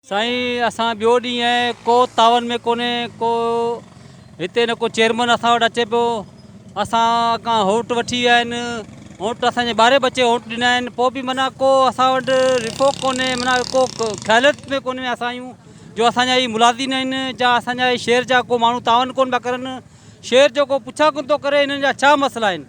साईं असां ॿियो ॾींहुं आहे को तावन में कोन्हे को हिते न को चेयरमैन असां वटि अचे पियो। असां खां होट वठी विया आहिनि, होट असांजे ॿारहें बचे होट ॾिना आहिनि, पोइ बि माना को असां वटि रिपोर्ट कोन्हे, माना को ख़्यालियत में कोन्हे असां आहियूं जो असांजा ई मुलाज़िम आहिनि जा असांजा शहर जा को माण्हू तावन कोन पिया करनि, शहर जो को पुछा कोन थो करे हिननि जा छा मसइला आहिनि।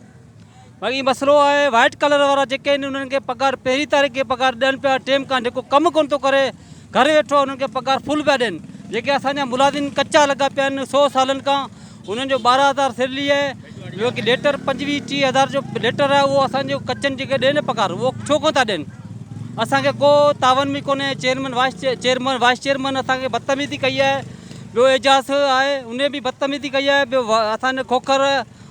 बाक़ी मसइलो आहे वाइट कलर वारा जेके आहिनि उन्हनि खे पघार पहिरीं तारीख़ खे पघार ॾियनि पिया टाइम खां, जेको कमु कोन थो करे घरु वेठो आहे उन्हनि खे पघार फुल पिया ॾियनि। जेके असांजा मुलाज़िम कचा लॻा पिया आहिनि 100 सालनि खां, उन्हनि जो 12,000 सैलरी आहे, ॿियो की लेटर 25-30 हज़ार जो लेटर आहे, उहो असांजो कचनि जेके ॾियनि पघार उहो छो कोन था ॾियनि। असांखे को तावन बि कोन्हे, चेयरमैन वाइस चेयरमैन असांखे बदतमीज़ी कई आहे, ॿियो एजाज़ आहे उन बि बदतमीज़ी कई आहे, ॿियो असांजे खोखर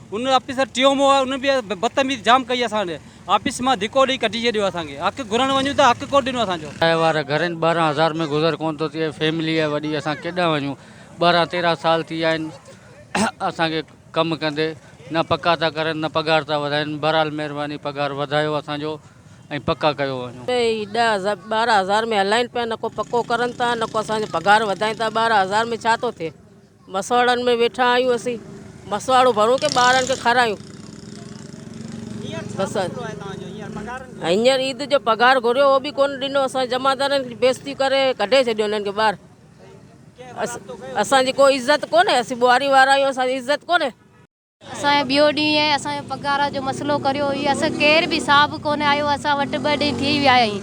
उन ऑफिसर टियोमो आहे उन बि बदतमीज़ी जाम कई असांजे ऑफिस मां धिको ॾेई कढी छॾियो। असांखे हक़ु घुरण वञूं त हक़ु कोन ॾिनो असांजो। वारा घर आहिनि 12,000 में गुज़र कोन थो थिए, फैमिली आहे वॾी, असां केॾां वञूं। 12-13 साल थी विया आहिनि असांखे कमु कंदे, न पका था करनि न पघार था वधाइनि। बहरहाल महिरबानी पघार वधायो असांजो ऐं पका कयो वञो। 12,000 में हलाइनि पिया, न को पको करनि था न को असांजो पघार वधाइनि था। 12,000 में छा थो थिए? मसवाड़नि में वेठा आहियूं असीं, मसवाड़ो भरूं की ॿारनि खे खारायूं। बसि हींअर ईद जो पघार घुरियो उहो बि कोन ॾिनो, असां जमादारनि जी बेइज़ती करे कढे छॾियो उन्हनि खे ॿाहिरि। असांजी कोई इज़त कोन्हे, असीं ॿुहारी वारा आहियूं, असांजी इज़त कोन्हे। असांजो ॿियो ॾींहुं आहे, असांजो पघार जो मसइलो करियो इहो, असां केर बि साहब कोन आयो असां वटि। 2 ॾींहं थी विया आहिनि,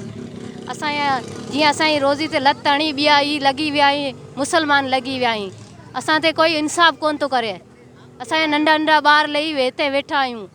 असांजा जीअं असांजी रोज़ी ते लत हणी ॿिया ई लॻी विया आहिनि, मुसलमान लॻी विया आहिनि। असां ते कोई इंसाफ़ कोन थो करे, असांजा नंढा नंढा ॿार लही हिते वेठा आहियूं।